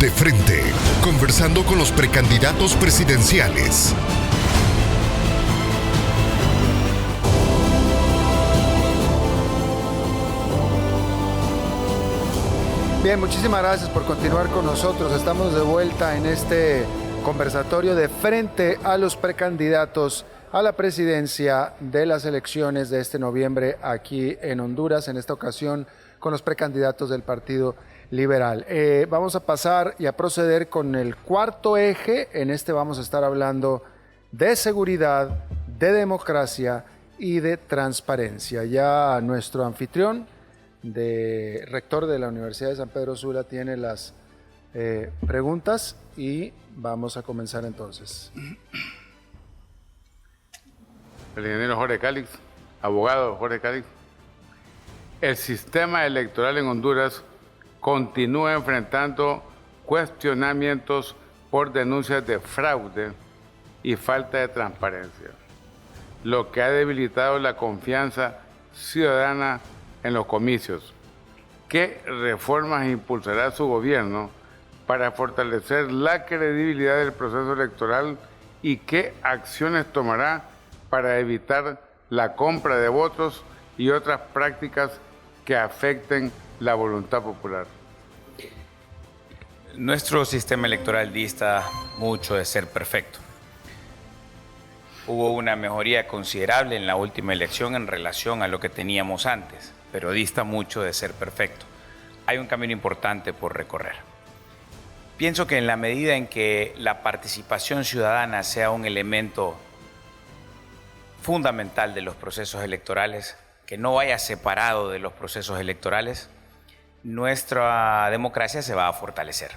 De Frente, conversando con los precandidatos presidenciales. Bien, muchísimas gracias por continuar con nosotros. Estamos de vuelta en este conversatorio de frente a los precandidatos a la presidencia de las elecciones de este noviembre aquí en Honduras, en esta ocasión con los precandidatos del Partido Liberal. Vamos a pasar y a proceder con el cuarto eje. En este vamos a estar hablando de seguridad, de democracia y de transparencia. Ya nuestro anfitrión, rector de la Universidad de San Pedro Sula, tiene las preguntas y vamos a comenzar entonces. El ingeniero Jorge Calix, abogado Jorge Calix. El sistema electoral en Honduras continúa enfrentando cuestionamientos por denuncias de fraude y falta de transparencia, lo que ha debilitado la confianza ciudadana en los comicios. ¿Qué reformas impulsará su gobierno para fortalecer la credibilidad del proceso electoral y qué acciones tomará para evitar la compra de votos y otras prácticas que afecten la voluntad popular? Nuestro sistema electoral dista mucho de ser perfecto. Hubo una mejoría considerable en la última elección en relación a lo que teníamos antes, pero dista mucho de ser perfecto. Hay un camino importante por recorrer. Pienso que en la medida en que la participación ciudadana sea un elemento fundamental de los procesos electorales, que no vaya separado de los procesos electorales, nuestra democracia se va a fortalecer.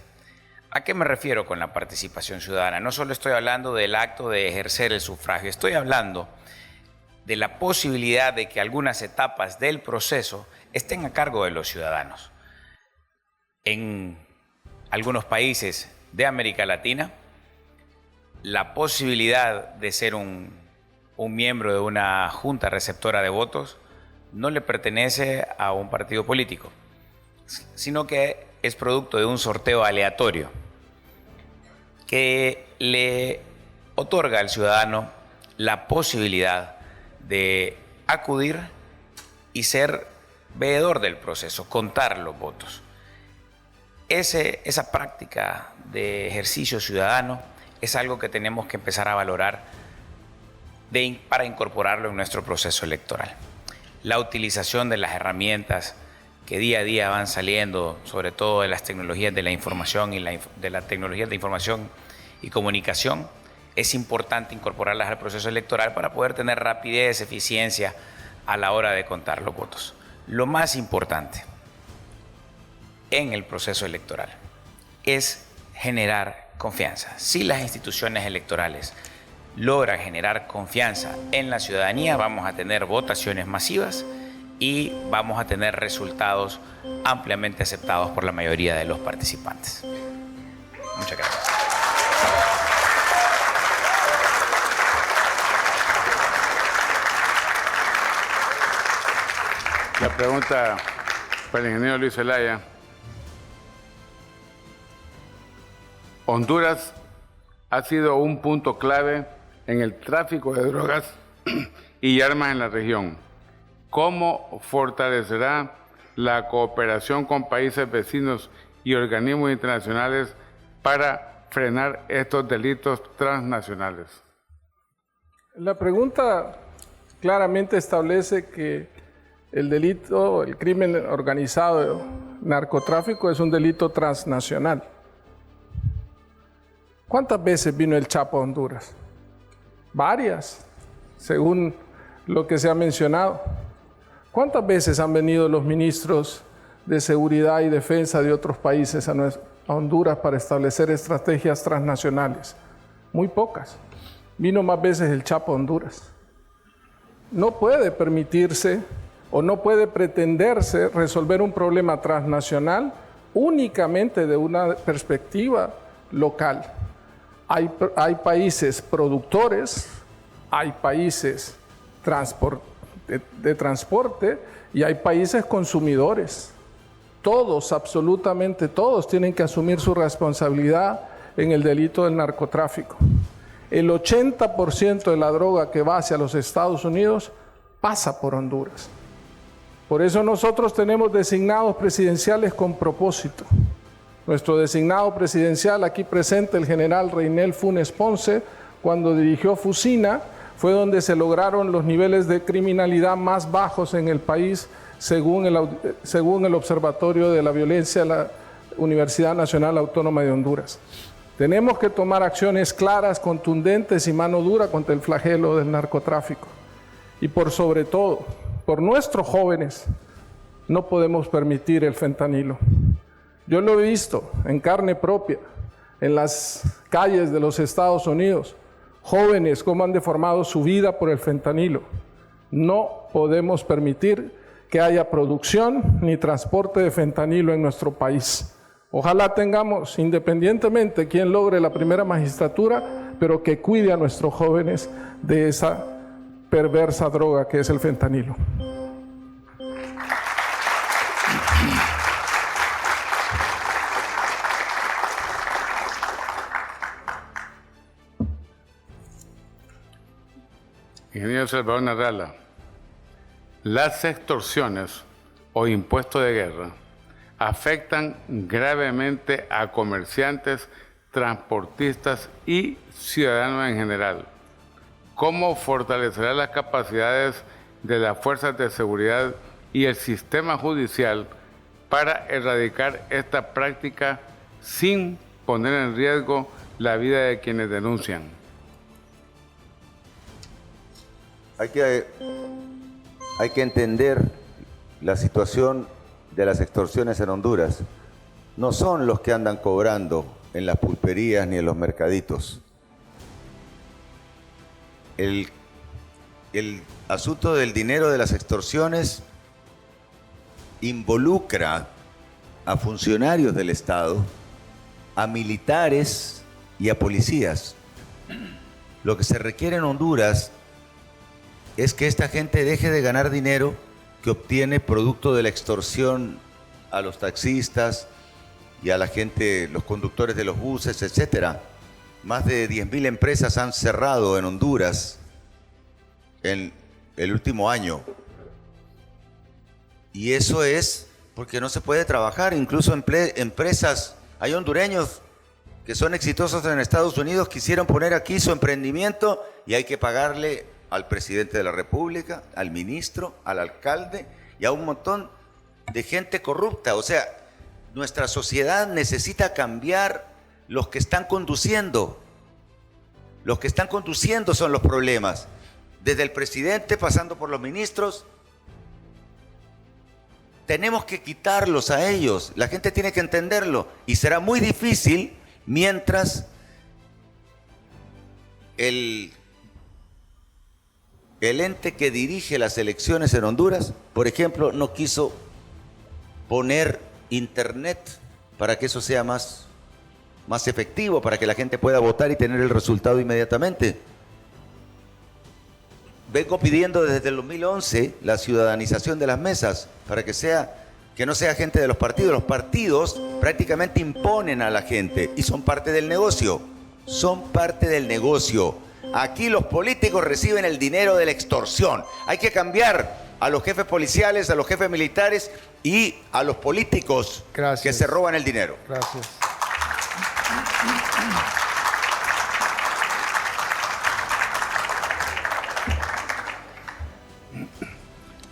¿A qué me refiero con la participación ciudadana? No solo estoy hablando del acto de ejercer el sufragio, estoy hablando de la posibilidad de que algunas etapas del proceso estén a cargo de los ciudadanos. En algunos países de América Latina, la posibilidad de ser un miembro de una junta receptora de votos no le pertenece a un partido político, sino que es producto de un sorteo aleatorio que le otorga al ciudadano la posibilidad de acudir y ser veedor del proceso, contar los votos. Esa práctica de ejercicio ciudadano es algo que tenemos que empezar a valorar para incorporarlo en nuestro proceso electoral. La utilización de las herramientas que día a día van saliendo, sobre todo de las tecnologías de la información y de las tecnologías de información y comunicación, es importante incorporarlas al proceso electoral para poder tener rapidez, eficiencia a la hora de contar los votos. Lo más importante en el proceso electoral es generar confianza. Si las instituciones electorales logran generar confianza en la ciudadanía, vamos a tener votaciones masivas y vamos a tener resultados ampliamente aceptados por la mayoría de los participantes. Muchas gracias. La pregunta para el ingeniero Luis Zelaya. Honduras ha sido un punto clave en el tráfico de drogas y armas en la región. ¿Cómo fortalecerá la cooperación con países vecinos y organismos internacionales para frenar estos delitos transnacionales? La pregunta claramente establece que el delito, el crimen organizado, narcotráfico, es un delito transnacional. ¿Cuántas veces vino el Chapo a Honduras? Varias, según lo que se ha mencionado. ¿Cuántas veces han venido los ministros de seguridad y defensa de otros países a Honduras para establecer estrategias transnacionales? Muy pocas. Vino más veces el Chapo a Honduras. No puede permitirse o no puede pretenderse resolver un problema transnacional únicamente de una perspectiva local. Hay países productores, hay países de transporte y hay países consumidores. Todos, absolutamente todos, tienen que asumir su responsabilidad en el delito del narcotráfico. El 80% de la droga que va hacia los Estados Unidos pasa por Honduras. Por eso nosotros tenemos designados presidenciales con propósito. Nuestro designado presidencial aquí presente, el general Reinel Funes Ponce, cuando dirigió Fusina, fue donde se lograron los niveles de criminalidad más bajos en el país, según el Observatorio de la Violencia de la Universidad Nacional Autónoma de Honduras. Tenemos que tomar acciones claras, contundentes y mano dura contra el flagelo del narcotráfico. Y por sobre todo, por nuestros jóvenes, no podemos permitir el fentanilo. Yo lo he visto en carne propia, en las calles de los Estados Unidos, jóvenes cómo han deformado su vida por el fentanilo. No podemos permitir que haya producción ni transporte de fentanilo en nuestro país. Ojalá tengamos, independientemente quién logre la primera magistratura, pero que cuide a nuestros jóvenes de esa perversa droga que es el fentanilo. Ingeniero Salvador Narrala, las extorsiones o impuestos de guerra afectan gravemente a comerciantes, transportistas y ciudadanos en general. ¿Cómo fortalecerá las capacidades de las fuerzas de seguridad y el sistema judicial para erradicar esta práctica sin poner en riesgo la vida de quienes denuncian? Hay que entender la situación de las extorsiones en Honduras. No son los que andan cobrando en las pulperías ni en los mercaditos. El asunto del dinero de las extorsiones involucra a funcionarios del Estado, a militares y a policías. Lo que se requiere en Honduras es que esta gente deje de ganar dinero que obtiene producto de la extorsión a los taxistas y a la gente, los conductores de los buses, etcétera. Más de 10.000 empresas han cerrado en Honduras en el último año. Y eso es porque no se puede trabajar. Incluso empresas, hay hondureños que son exitosos en Estados Unidos, quisieron poner aquí su emprendimiento y hay que pagarle al presidente de la República, al ministro, al alcalde y a un montón de gente corrupta. O sea, nuestra sociedad necesita cambiar. Los que están conduciendo son los problemas. Desde el presidente, pasando por los ministros, tenemos que quitarlos a ellos. La gente tiene que entenderlo y será muy difícil mientras el ente que dirige las elecciones en Honduras, por ejemplo, no quiso poner internet para que eso sea más efectivo, para que la gente pueda votar y tener el resultado inmediatamente. Vengo pidiendo desde el 2011 la ciudadanización de las mesas para que no sea gente de los partidos. Los partidos prácticamente imponen a la gente y son parte del negocio. Son parte del negocio. Aquí los políticos reciben el dinero de la extorsión. Hay que cambiar a los jefes policiales, a los jefes militares y a los políticos que se roban el dinero. Gracias.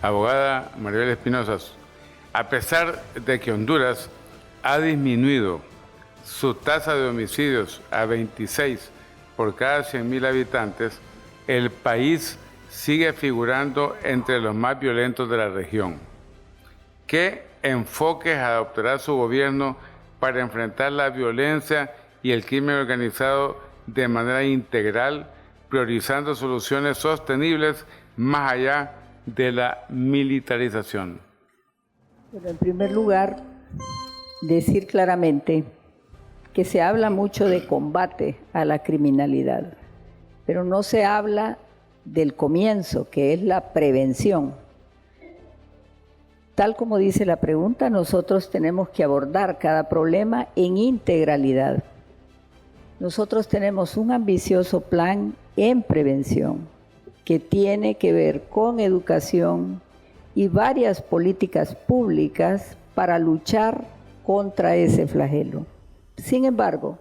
Abogada Maribel Espinosa, a pesar de que Honduras ha disminuido su tasa de homicidios a 26 por cada 100.000 habitantes, el país sigue figurando entre los más violentos de la región. ¿Qué enfoques adoptará su gobierno para enfrentar la violencia y el crimen organizado de manera integral, priorizando soluciones sostenibles más allá de la militarización? Bueno, en primer lugar, decir claramente que se habla mucho de combate a la criminalidad, pero no se habla del comienzo, que es la prevención. tal como dice la pregunta, nosotros tenemos que abordar cada problema en integralidad. Nosotros tenemos un ambicioso plan en prevención que tiene que ver con educación y varias políticas públicas para luchar contra ese flagelo. Sin embargo,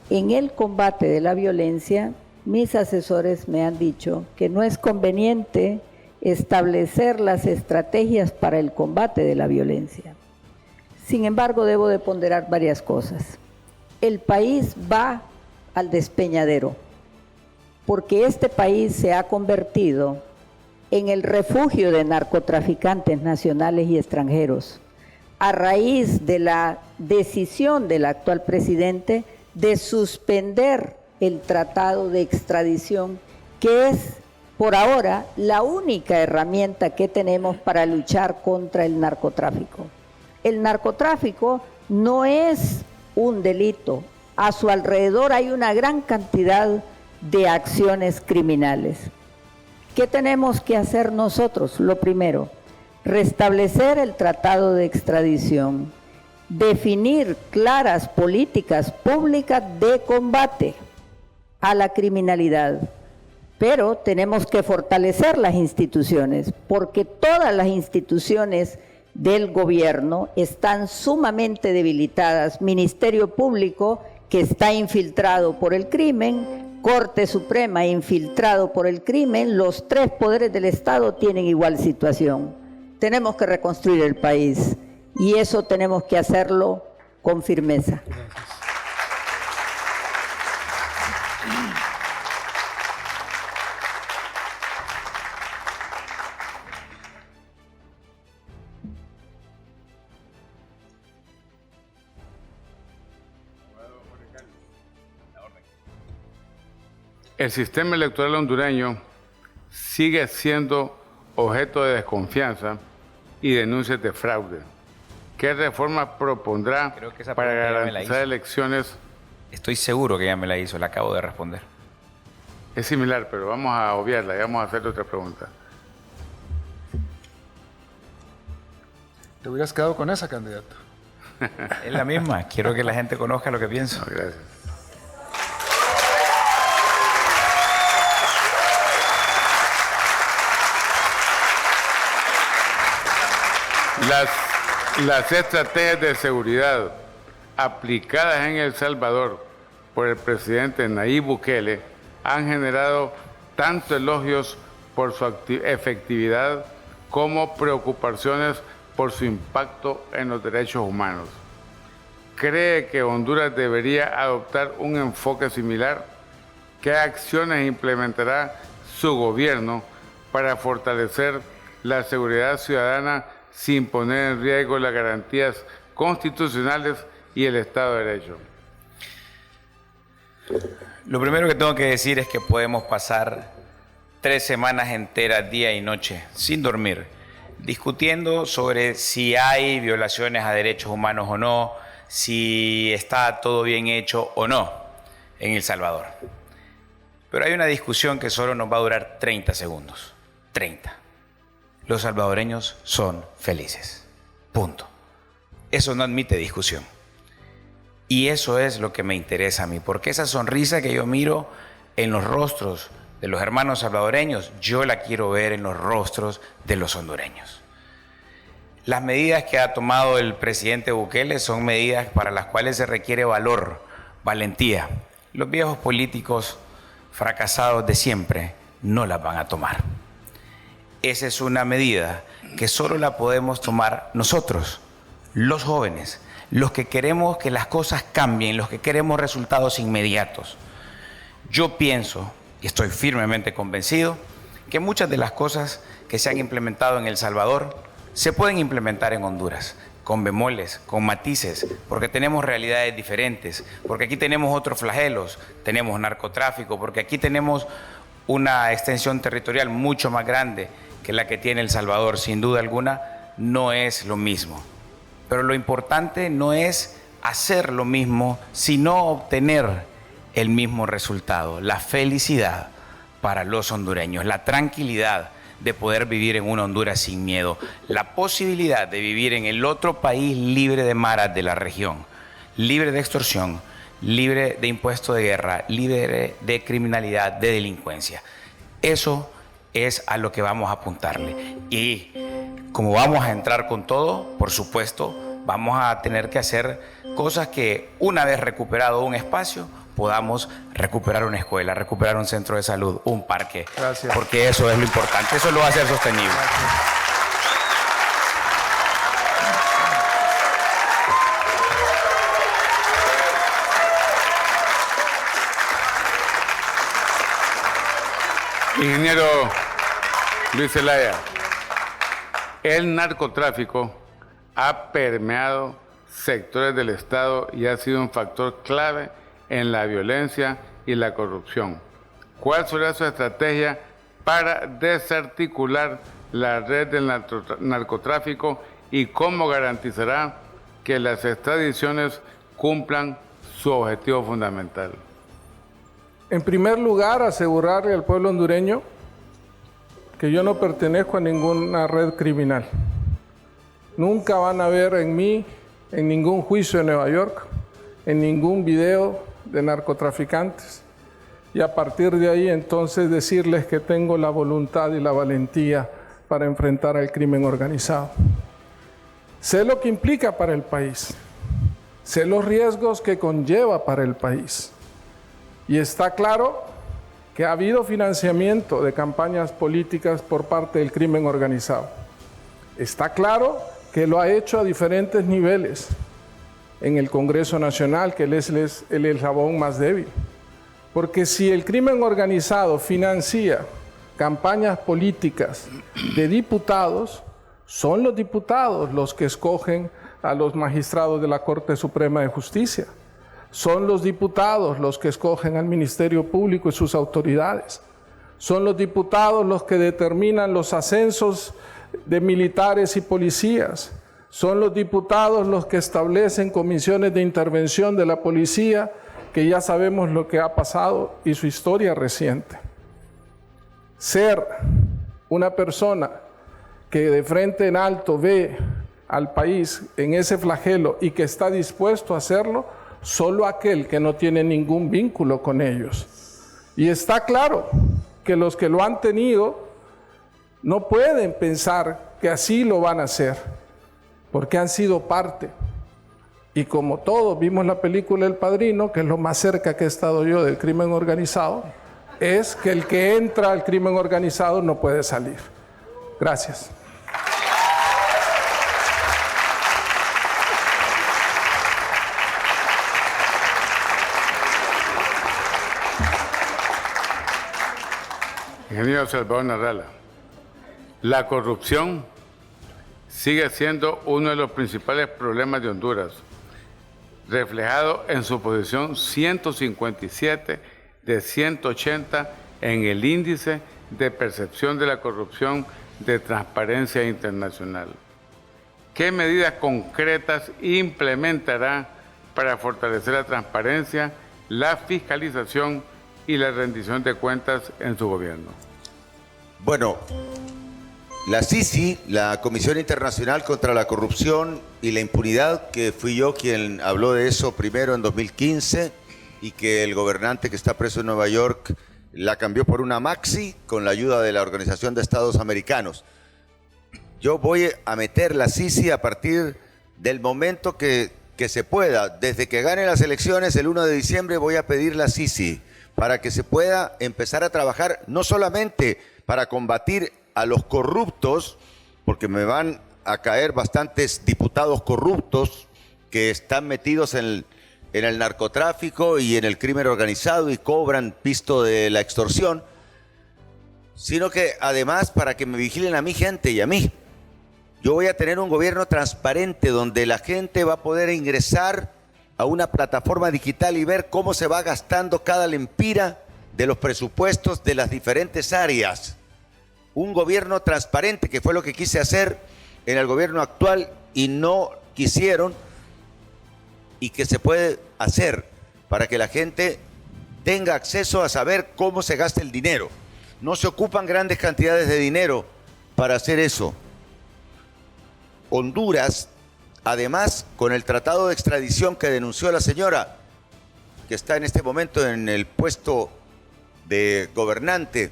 en el combate de la violencia, mis asesores me han dicho que no es conveniente establecer las estrategias para el combate de la violencia. Sin embargo, debo de ponderar varias cosas. El país va al despeñadero, porque este país se ha convertido en el refugio de narcotraficantes nacionales y extranjeros, a raíz de la decisión del actual presidente de suspender el tratado de extradición, que es por ahora la única herramienta que tenemos para luchar contra el narcotráfico. El narcotráfico no es un delito. A su alrededor hay una gran cantidad de acciones criminales. ¿Qué tenemos que hacer nosotros? Lo primero, restablecer el tratado de extradición, definir claras políticas públicas de combate a la criminalidad. Pero tenemos que fortalecer las instituciones, porque todas las instituciones del gobierno están sumamente debilitadas. Ministerio Público, que está infiltrado por el crimen, Corte Suprema infiltrado por el crimen, los tres poderes del Estado tienen igual situación. Tenemos que reconstruir el país y eso tenemos que hacerlo con firmeza. Gracias. El sistema electoral hondureño sigue siendo objeto de desconfianza y denuncias de fraude. ¿Qué reforma propondrá para garantizar elecciones? Estoy seguro que ya me la hizo, la acabo de responder. Es similar, pero vamos a obviarla y vamos a hacerle otra pregunta. ¿Te hubieras quedado con esa, candidato? Es la misma, quiero que la gente conozca lo que pienso. No, gracias. Las estrategias de seguridad aplicadas en El Salvador por el presidente Nayib Bukele han generado tanto elogios por su efectividad como preocupaciones por su impacto en los derechos humanos. ¿Cree que Honduras debería adoptar un enfoque similar? ¿Qué acciones implementará su gobierno para fortalecer la seguridad ciudadana sin poner en riesgo las garantías constitucionales y el Estado de Derecho? Lo primero que tengo que decir es que podemos pasar 3 semanas enteras, día y noche, sin dormir, discutiendo sobre si hay violaciones a derechos humanos o no, si está todo bien hecho o no en El Salvador. Pero hay una discusión que solo nos va a durar 30 segundos. 30. Los salvadoreños son felices. Punto. Eso no admite discusión. Y eso es lo que me interesa a mí, porque esa sonrisa que yo miro en los rostros de los hermanos salvadoreños, yo la quiero ver en los rostros de los hondureños. Las medidas que ha tomado el presidente Bukele son medidas para las cuales se requiere valor, valentía. Los viejos políticos fracasados de siempre no las van a tomar. Esa es una medida que solo la podemos tomar nosotros, los jóvenes, los que queremos que las cosas cambien, los que queremos resultados inmediatos. Yo pienso, y estoy firmemente convencido, que muchas de las cosas que se han implementado en El Salvador se pueden implementar en Honduras, con bemoles, con matices, porque tenemos realidades diferentes, porque aquí tenemos otros flagelos, tenemos narcotráfico, porque aquí tenemos una extensión territorial mucho más grande que la que tiene El Salvador. Sin duda alguna, no es lo mismo. Pero lo importante no es hacer lo mismo, sino obtener el mismo resultado, la felicidad para los hondureños, la tranquilidad de poder vivir en una Honduras sin miedo. La posibilidad de vivir en el otro país libre de maras de la región, libre de extorsión, libre de impuestos de guerra, libre de criminalidad, de delincuencia. Eso es a lo que vamos a apuntarle. Y como vamos a entrar con todo, por supuesto, vamos a tener que hacer cosas que, una vez recuperado un espacio, podamos recuperar una escuela, recuperar un centro de salud, un parque. Gracias. Porque eso es lo importante, eso lo va a hacer sostenible. Ingeniero Luis Zelaya, el narcotráfico ha permeado sectores del Estado y ha sido un factor clave en la violencia y la corrupción. ¿Cuál será su estrategia para desarticular la red del narcotráfico y cómo garantizará que las extradiciones cumplan su objetivo fundamental? En primer lugar, asegurarle al pueblo hondureño que yo no pertenezco a ninguna red criminal. Nunca van a ver en mí, en ningún juicio en Nueva York, en ningún video de narcotraficantes. Y a partir de ahí, entonces, decirles que tengo la voluntad y la valentía para enfrentar al crimen organizado. Sé lo que implica para el país. Sé los riesgos que conlleva para el país. Y está claro que ha habido financiamiento de campañas políticas por parte del crimen organizado. Está claro que lo ha hecho a diferentes niveles. En el Congreso Nacional, que es el eslabón más débil. Porque si el crimen organizado financia campañas políticas de diputados, son los diputados los que escogen a los magistrados de la Corte Suprema de Justicia. Son los diputados los que escogen al Ministerio Público y sus autoridades. Son los diputados los que determinan los ascensos de militares y policías. Son los diputados los que establecen comisiones de intervención de la policía, que ya sabemos lo que ha pasado y su historia reciente. Ser una persona que de frente en alto ve al país en ese flagelo y que está dispuesto a hacerlo, solo aquel que no tiene ningún vínculo con ellos. Y está claro que los que lo han tenido no pueden pensar que así lo van a hacer, porque han sido parte. Y como todos vimos la película El Padrino, que es lo más cerca que he estado yo del crimen organizado, es que el que entra al crimen organizado no puede salir. Gracias. Ingeniero Salvador Narrala, la corrupción sigue siendo uno de los principales problemas de Honduras, reflejado en su posición 157 de 180 en el índice de percepción de la corrupción de Transparencia Internacional. ¿Qué medidas concretas implementará para fortalecer la transparencia, la fiscalización y la rendición de cuentas en su gobierno? Bueno, la CICI, la Comisión Internacional contra la Corrupción y la Impunidad, que fui yo quien habló de eso primero en 2015 y que el gobernante que está preso en Nueva York la cambió por una Maxi con la ayuda de la Organización de Estados Americanos. Yo voy a meter la CICI a partir del momento que se pueda. Desde que gane las elecciones el 1 de diciembre voy a pedir la CICI para que se pueda empezar a trabajar no solamente para combatir a los corruptos, porque me van a caer bastantes diputados corruptos que están metidos en el narcotráfico y en el crimen organizado y cobran pisto de la extorsión, sino que además para que me vigilen a mi gente y a mí. Yo voy a tener un gobierno transparente donde la gente va a poder ingresar a una plataforma digital y ver cómo se va gastando cada lempira de los presupuestos de las diferentes áreas. Un gobierno transparente, que fue lo que quise hacer en el gobierno actual y no quisieron, y que se puede hacer para que la gente tenga acceso a saber cómo se gasta el dinero. No se ocupan grandes cantidades de dinero para hacer eso. Honduras, además, con el tratado de extradición que denunció la señora, que está en este momento en el puesto de gobernante,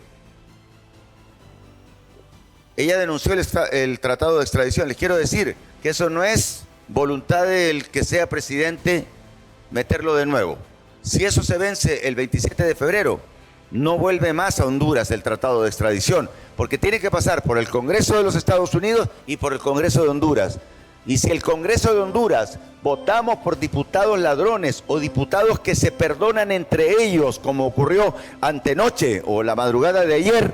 ella denunció el tratado de extradición. Les quiero decir que eso no es voluntad del que sea presidente meterlo de nuevo. Si eso se vence el 27 de febrero, no vuelve más a Honduras el tratado de extradición, porque tiene que pasar por el Congreso de los Estados Unidos y por el Congreso de Honduras. Y si el Congreso de Honduras votamos por diputados ladrones o diputados que se perdonan entre ellos, como ocurrió antenoche o la madrugada de ayer,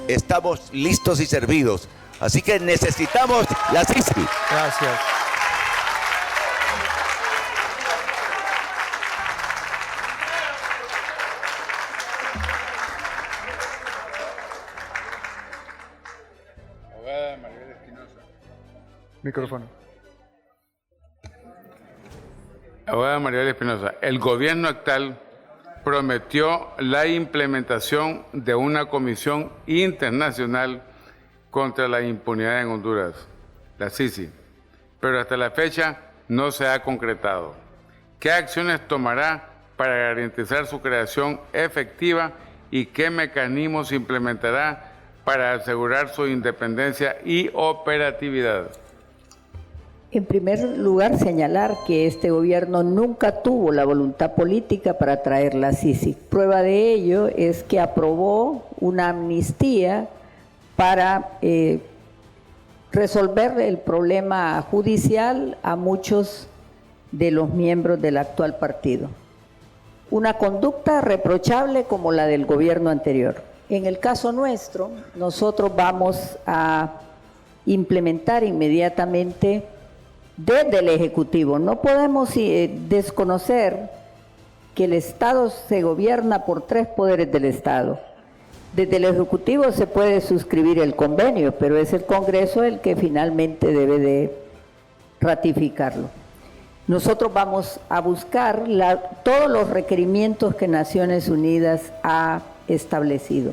estamos listos y servidos. Así que necesitamos la CICI. Gracias. Micrófono. Abogada Mariela Espinosa, el gobierno actual prometió la implementación de una comisión internacional contra la impunidad en Honduras, la CICI, pero hasta la fecha no se ha concretado. ¿Qué acciones tomará para garantizar su creación efectiva y qué mecanismos implementará para asegurar su independencia y operatividad? En primer lugar, señalar que este gobierno nunca tuvo la voluntad política para traer la CICI. Prueba de ello es que aprobó una amnistía para resolver el problema judicial a muchos de los miembros del actual partido. Una conducta reprochable como la del gobierno anterior. En el caso nuestro, nosotros vamos a implementar inmediatamente desde el Ejecutivo. No podemos desconocer que el Estado se gobierna por 3 poderes del Estado. Desde el Ejecutivo se puede suscribir el convenio, pero es el Congreso el que finalmente debe de ratificarlo. Nosotros vamos a buscar todos los requerimientos que Naciones Unidas ha establecido: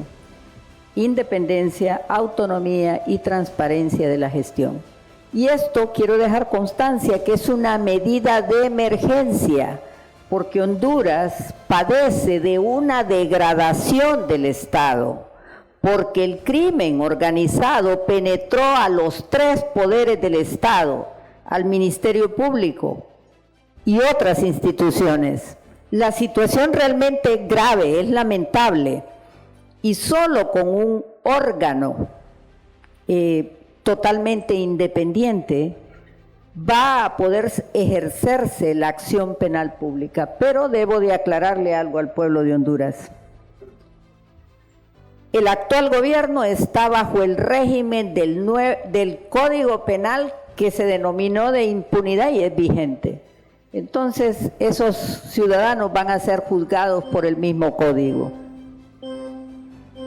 independencia, autonomía y transparencia de la gestión. Y esto quiero dejar constancia que es una medida de emergencia, porque Honduras padece de una degradación del Estado, porque el crimen organizado penetró a los 3 poderes del Estado, al Ministerio Público y otras instituciones. La situación realmente es grave, es lamentable, y solo con un órgano totalmente independiente va a poder ejercerse la acción penal pública. Pero debo de aclararle algo al pueblo de Honduras. El actual gobierno está bajo el régimen del Código Penal que se denominó de impunidad y es vigente. Entonces, esos ciudadanos van a ser juzgados por el mismo código.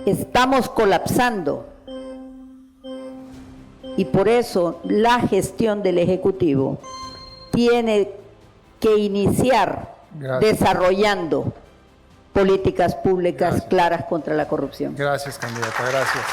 Estamos colapsando. Y por eso la gestión del Ejecutivo tiene que iniciar desarrollando políticas públicas claras contra la corrupción. Gracias, candidata. Gracias.